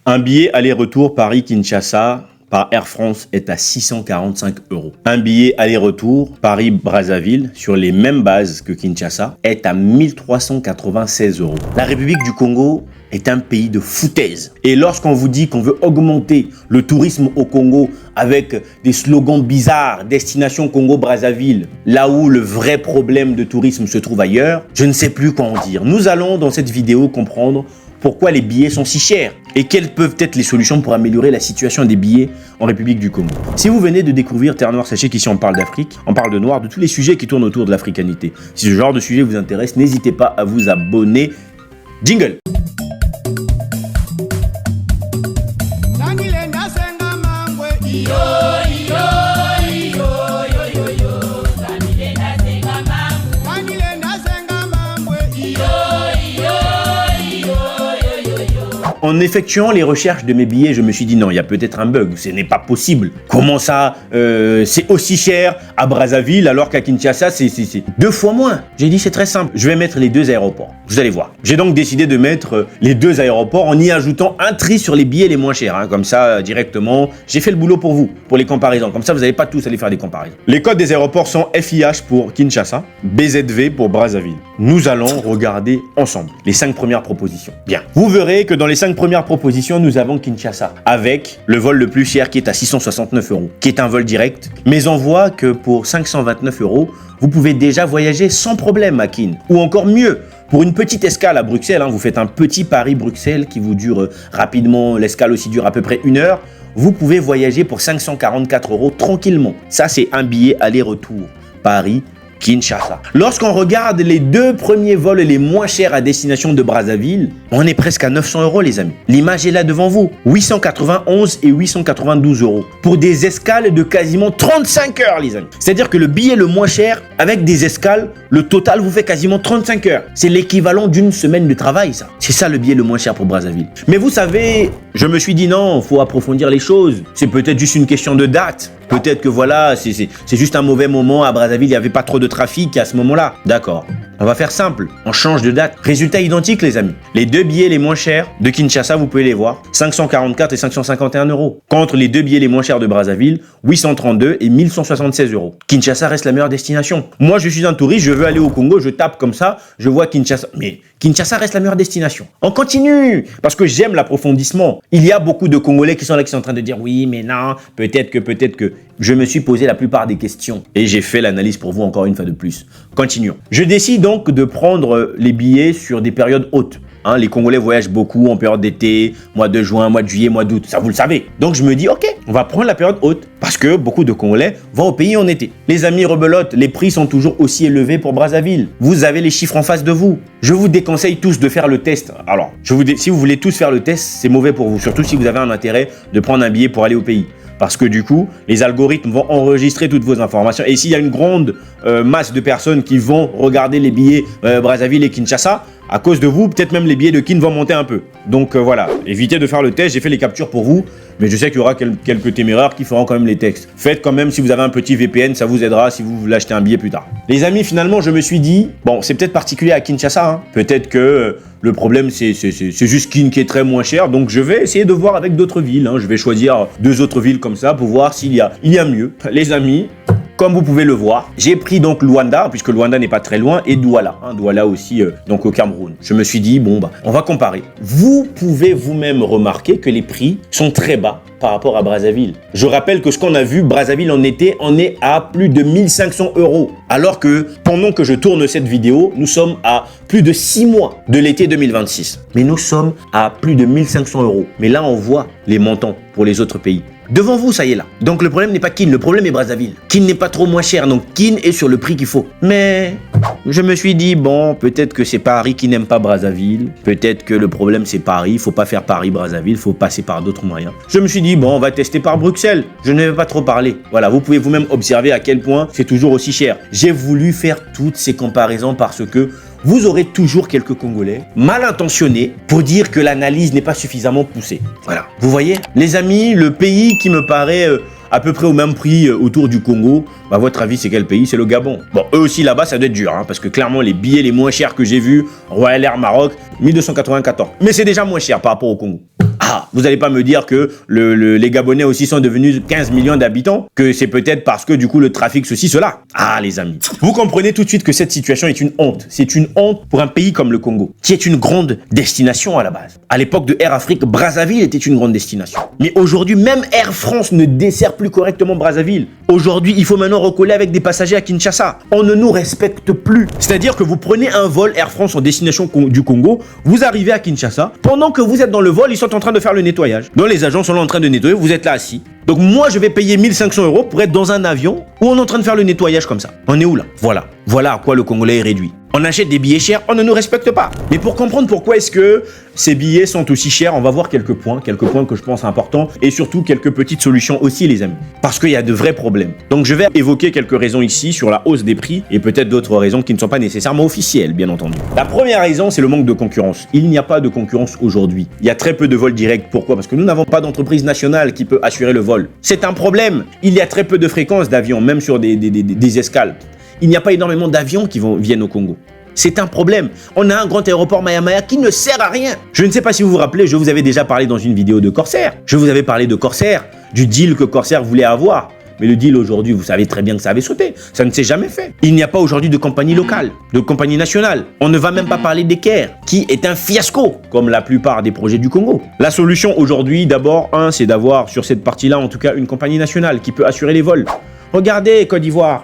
Un billet aller-retour Paris-Kinshasa par Air France est à 645 €. Un billet aller-retour Paris-Brazzaville sur les mêmes bases que Kinshasa est à 1396 €. La République du Congo est un pays de foutaise. Et lorsqu'on vous dit qu'on veut augmenter le tourisme au Congo avec des slogans bizarres, destination Congo-Brazzaville, là où le vrai problème de tourisme se trouve ailleurs, je ne sais plus quoi en dire. Nous allons dans cette vidéo comprendre pourquoi les billets sont si chers et quelles peuvent être les solutions pour améliorer la situation des billets en République du Congo. Si vous venez de découvrir Terre Noire, sachez qu'ici on parle d'Afrique, on parle de noir, de tous les sujets qui tournent autour de l'africanité. Si ce genre de sujet vous intéresse, n'hésitez pas à vous abonner. Jingle! En effectuant les recherches de mes billets, je me suis dit non, il y a peut-être un bug, ce n'est pas possible. Comment ça, c'est aussi cher à Brazzaville alors qu'à Kinshasa, c'est 2 fois moins. J'ai dit c'est très simple, je vais mettre les 2 aéroports. Vous allez voir. J'ai donc décidé de mettre les 2 aéroports en y ajoutant un tri sur les billets les moins chers. Hein. Comme ça, directement, j'ai fait le boulot pour vous, pour les comparaisons. Comme ça, vous n'allez pas tous aller faire des comparaisons. Les codes des aéroports sont FIH pour Kinshasa, BZV pour Brazzaville. Nous allons regarder ensemble les 5 premières propositions. Bien. Vous verrez que dans les 5 premières propositions, nous avons Kinshasa, avec le vol le plus cher qui est à 669 €, qui est un vol direct. Mais on voit que pour 529 €, vous pouvez déjà voyager sans problème à Kin. Ou encore mieux, pour une petite escale à Bruxelles, hein, vous faites un petit Paris-Bruxelles qui vous dure rapidement, l'escale aussi dure à peu près 1 heure, vous pouvez voyager pour 544 € tranquillement. Ça, c'est un billet aller-retour Paris-Kinshasa. Lorsqu'on regarde les 2 premiers vols les moins chers à destination de Brazzaville, on est presque à 900 € les amis. L'image est là devant vous. 891 et 892 € pour des escales de quasiment 35 heures les amis. C'est-à-dire que le billet le moins cher avec des escales, le total vous fait quasiment 35 heures. C'est l'équivalent d'une semaine de travail ça. C'est ça le billet le moins cher pour Brazzaville. Mais vous savez, je me suis dit non, faut approfondir les choses. C'est peut-être juste une question de date. Peut-être que voilà, c'est juste un mauvais moment. À Brazzaville, il n'y avait pas trop de trafic à ce moment-là. D'accord. On va faire simple. On change de date. Résultat identique, les amis. Les 2 billets les moins chers de Kinshasa, vous pouvez les voir. 544 et 551 €. Contre les 2 billets les moins chers de Brazzaville, 832 et 1176 €. Kinshasa reste la meilleure destination. Moi, je suis un touriste, je veux aller au Congo, je tape comme ça, je vois Kinshasa. Mais Kinshasa reste la meilleure destination. On continue, parce que j'aime l'approfondissement. Il y a beaucoup de Congolais qui sont là, qui sont en train de dire oui, mais non, peut-être que. Je me suis posé la plupart des questions et j'ai fait l'analyse pour vous encore une fois de plus. Continuons. Je décide donc de prendre les billets sur des périodes hautes. Hein, les Congolais voyagent beaucoup en période d'été, mois de juin, mois de juillet, mois d'août, ça vous le savez. Donc je me dis, ok, on va prendre la période haute parce que beaucoup de Congolais vont au pays en été. Les amis rebelotes, les prix sont toujours aussi élevés pour Brazzaville. Vous avez les chiffres en face de vous. Je vous déconseille tous de faire le test. Alors, si vous voulez tous faire le test, c'est mauvais pour vous, surtout si vous avez un intérêt de prendre un billet pour aller au pays. Parce que du coup, les algorithmes vont enregistrer toutes vos informations. Et s'il y a une grande masse de personnes qui vont regarder les billets Brazzaville et Kinshasa, à cause de vous, peut-être même les billets de Kin vont monter un peu. Donc voilà, évitez de faire le test. J'ai fait les captures pour vous, mais je sais qu'il y aura quelques téméraires qui feront quand même les textes. Faites quand même, si vous avez un petit VPN, ça vous aidera si vous voulez acheter un billet plus tard. Les amis, finalement, je me suis dit, bon, c'est peut-être particulier à Kinshasa. Hein. Peut-être que le problème, c'est juste Kin qui est très moins cher. Donc je vais essayer de voir avec d'autres villes. Hein. Je vais choisir 2 autres villes comme ça pour voir s'il y a mieux. Les amis, comme vous pouvez le voir, j'ai pris donc Luanda, puisque Luanda n'est pas très loin, et Douala. Hein, Douala aussi, donc au Cameroun. Je me suis dit, bon, on va comparer. Vous pouvez vous-même remarquer que les prix sont très bas par rapport à Brazzaville. Je rappelle que ce qu'on a vu, Brazzaville en été, on est à plus de 1500 €. Alors que pendant que je tourne cette vidéo, nous sommes à plus de 6 mois de l'été 2026. Mais nous sommes à plus de 1500 €. Mais là, on voit les montants pour les autres pays. Devant vous, ça y est là. Donc le problème n'est pas Kin, le problème est Brazzaville. Kin n'est pas trop moins cher, donc Kin est sur le prix qu'il faut. Mais je me suis dit, bon, peut-être que c'est Paris qui n'aime pas Brazzaville. Peut-être que le problème c'est Paris, il faut pas faire Paris-Brazzaville, il faut passer par d'autres moyens. Je me suis dit, bon, on va tester par Bruxelles. Je ne vais pas trop parler. Voilà, vous pouvez vous-même observer à quel point c'est toujours aussi cher. J'ai voulu faire toutes ces comparaisons parce que vous aurez toujours quelques Congolais mal intentionnés pour dire que l'analyse n'est pas suffisamment poussée. Voilà. Vous voyez, les amis, le pays qui me paraît à peu près au même prix autour du Congo, à votre avis, c'est quel pays? C'est le Gabon. Bon, eux aussi là-bas, ça doit être dur, hein, parce que clairement, les billets les moins chers que j'ai vus, Royal Air Maroc, 1294. Mais c'est déjà moins cher par rapport au Congo. Ah, vous n'allez pas me dire que les Gabonais aussi sont devenus 15 millions d'habitants, que c'est peut-être parce que du coup le trafic ceci, cela. Ah les amis, vous comprenez tout de suite que cette situation est une honte. C'est une honte pour un pays comme le Congo, qui est une grande destination à la base. À l'époque de Air Afrique, Brazzaville était une grande destination. Mais aujourd'hui, même Air France ne dessert plus correctement Brazzaville. Aujourd'hui, il faut maintenant recoller avec des passagers à Kinshasa. On ne nous respecte plus. C'est-à-dire que vous prenez un vol Air France en destination du Congo, vous arrivez à Kinshasa, pendant que vous êtes dans le vol, ils sont en train de faire le nettoyage. Donc les agents sont là en train de nettoyer, vous êtes là assis. Donc moi, je vais payer 1500 € pour être dans un avion où on est en train de faire le nettoyage comme ça. On est où là? Voilà. Voilà à quoi le Congolais est réduit. On achète des billets chers, on ne nous respecte pas. Mais pour comprendre pourquoi est-ce que ces billets sont aussi chers, on va voir quelques points que je pense importants et surtout quelques petites solutions aussi les amis. Parce qu'il y a de vrais problèmes. Donc je vais évoquer quelques raisons ici sur la hausse des prix et peut-être d'autres raisons qui ne sont pas nécessairement officielles, bien entendu. La première raison, c'est le manque de concurrence. Il n'y a pas de concurrence aujourd'hui. Il y a très peu de vols directs. Pourquoi? Parce que nous n'avons pas d'entreprise nationale qui peut assurer le vol. C'est un problème. Il y a très peu de fréquences d'avions, même sur des escales. Il n'y a pas énormément d'avions qui viennent au Congo. C'est un problème. On a un grand aéroport Maya qui ne sert à rien. Je ne sais pas si vous vous rappelez, je vous avais déjà parlé dans une vidéo de Corsair. Je vous avais parlé de Corsair, du deal que Corsair voulait avoir. Mais le deal aujourd'hui, vous savez très bien que ça avait sauté. Ça ne s'est jamais fait. Il n'y a pas aujourd'hui de compagnie locale, de compagnie nationale. On ne va même pas parler d'Eker, qui est un fiasco, comme la plupart des projets du Congo. La solution aujourd'hui, d'abord, c'est d'avoir sur cette partie-là, en tout cas, une compagnie nationale qui peut assurer les vols. Regardez Côte d'Ivoire.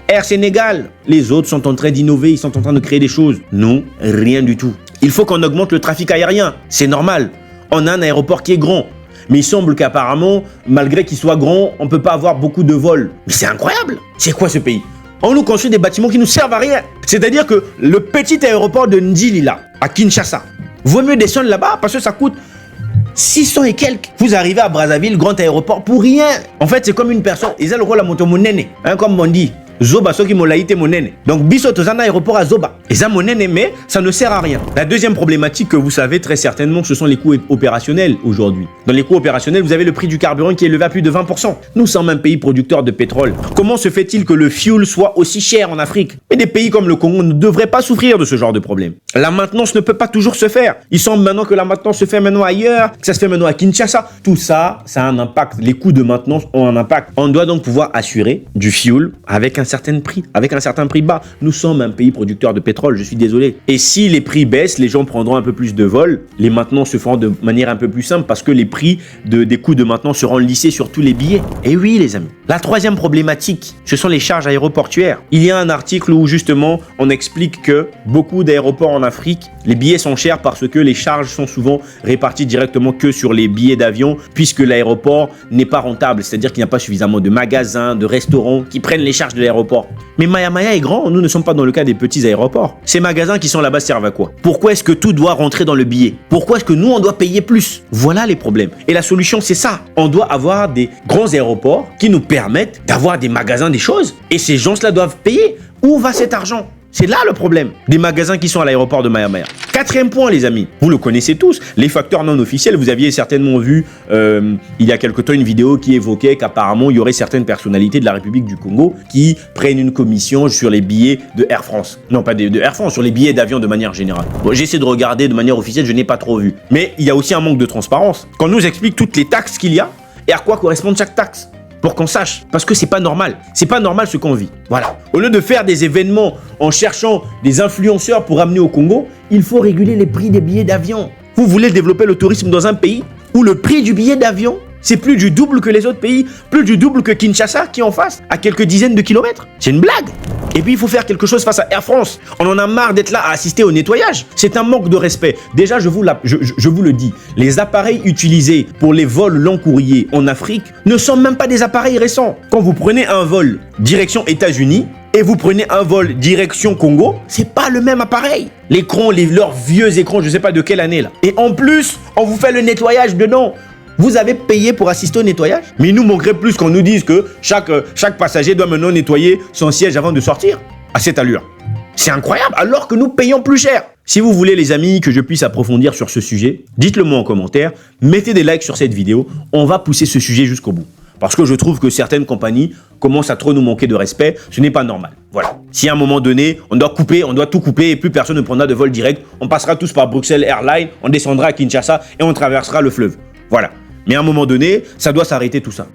Air Sénégal, les autres sont en train d'innover, ils sont en train de créer des choses. Nous, rien du tout. Il faut qu'on augmente le trafic aérien, c'est normal. On a un aéroport qui est grand, mais il semble qu'apparemment, malgré qu'il soit grand, on ne peut pas avoir beaucoup de vols. Mais c'est incroyable. C'est quoi ce pays? On nous construit des bâtiments qui nous servent à rien. C'est-à-dire que le petit aéroport de Ndili, là, à Kinshasa, vaut mieux descendre là-bas parce que ça coûte 600 et quelques. Vous arrivez à Brazzaville, grand aéroport, pour rien. En fait, c'est comme une personne. Ils ont le rôle à moto monene, comme on dit. Zoba, ceux qui m'ont laïté monene. Donc, biso, tous un aéroport à Zoba. Ils ont monene, mais ça ne sert à rien. La deuxième problématique que vous savez très certainement, ce sont les coûts opérationnels aujourd'hui. Dans les coûts opérationnels, vous avez le prix du carburant qui est élevé à plus de 20%. Nous sommes un pays producteur de pétrole. Comment se fait-il que le fuel soit aussi cher en Afrique? Et des pays comme le Congo ne devraient pas souffrir de ce genre de problème. La maintenance ne peut pas toujours se faire. Il semble maintenant que la maintenance se fait maintenant ailleurs, que ça se fait maintenant à Kinshasa. Tout ça, ça a un impact. Les coûts de maintenance ont un impact. On doit donc pouvoir assurer du fuel avec un certain prix, avec un certain prix bas. Nous sommes un pays producteur de pétrole, je suis désolé. Et si les prix baissent, les gens prendront un peu plus de vols, les maintenances se feront de manière un peu plus simple parce que les prix des coûts de maintenance seront lissés sur tous les billets. Et oui les amis. La troisième problématique, ce sont les charges aéroportuaires. Il y a un article où justement on explique que beaucoup d'aéroports en Afrique, les billets sont chers parce que les charges sont souvent réparties directement que sur les billets d'avion puisque l'aéroport n'est pas rentable. C'est-à-dire qu'il n'y a pas suffisamment de magasins, de restaurants qui prennent les charges de l'aéroport. Mais Maya est grand, nous ne sommes pas dans le cas des petits aéroports. Ces magasins qui sont là-bas servent à quoi? Pourquoi est-ce que tout doit rentrer dans le billet? Pourquoi est-ce que nous on doit payer plus? Voilà les problèmes. Et la solution c'est ça. On doit avoir des grands aéroports qui nous permettent d'avoir des magasins, des choses. Et ces gens-là doivent payer. Où va cet argent? C'est là le problème des magasins qui sont à l'aéroport de Maya. Quatrième point, les amis, vous le connaissez tous, les facteurs non officiels. Vous aviez certainement vu il y a quelque temps une vidéo qui évoquait qu'apparemment il y aurait certaines personnalités de la République du Congo qui prennent une commission sur les billets de Air France. Non, pas de Air France, sur les billets d'avion de manière générale. Bon, j'essaie de regarder de manière officielle, je n'ai pas trop vu. Mais il y a aussi un manque de transparence. Quand on nous explique toutes les taxes qu'il y a et à quoi correspond chaque taxe. Pour qu'on sache, parce que c'est pas normal. C'est pas normal ce qu'on vit. Voilà. Au lieu de faire des événements en cherchant des influenceurs pour amener au Congo, il faut réguler les prix des billets d'avion. Vous voulez développer le tourisme dans un pays où le prix du billet d'avion, c'est plus du double que les autres pays, plus du double que Kinshasa qui est en face, à quelques dizaines de kilomètres. C'est une blague. Et puis il faut faire quelque chose face à Air France. On en a marre d'être là à assister au nettoyage. C'est un manque de respect. Déjà, je vous le dis, les appareils utilisés pour les vols long courrier en Afrique ne sont même pas des appareils récents. Quand vous prenez un vol direction États-Unis et vous prenez un vol direction Congo, c'est pas le même appareil. L'écran, leurs vieux écrans, je sais pas de quelle année là. Et en plus, on vous fait le nettoyage dedans. Vous avez payé pour assister au nettoyage? Mais il nous manquerait plus qu'on nous dise que chaque passager doit maintenant nettoyer son siège avant de sortir à cette allure. C'est incroyable, alors que nous payons plus cher. Si vous voulez les amis que je puisse approfondir sur ce sujet, dites-le moi en commentaire, mettez des likes sur cette vidéo, on va pousser ce sujet jusqu'au bout. Parce que je trouve que certaines compagnies commencent à trop nous manquer de respect. Ce n'est pas normal. Voilà. Si à un moment donné, on doit tout couper et plus personne ne prendra de vol direct, on passera tous par Bruxelles Airlines, on descendra à Kinshasa et on traversera le fleuve. Voilà. Mais à un moment donné, ça doit s'arrêter tout ça.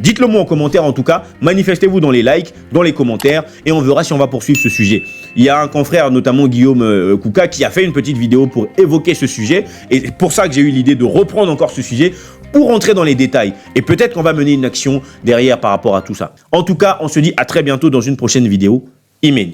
Dites-le moi en commentaire en tout cas, manifestez-vous dans les likes, dans les commentaires et on verra si on va poursuivre ce sujet. Il y a un confrère, notamment Guillaume Kouka, qui a fait une petite vidéo pour évoquer ce sujet et c'est pour ça que j'ai eu l'idée de reprendre encore ce sujet pour rentrer dans les détails et peut-être qu'on va mener une action derrière par rapport à tout ça. En tout cas, on se dit à très bientôt dans une prochaine vidéo. Imen.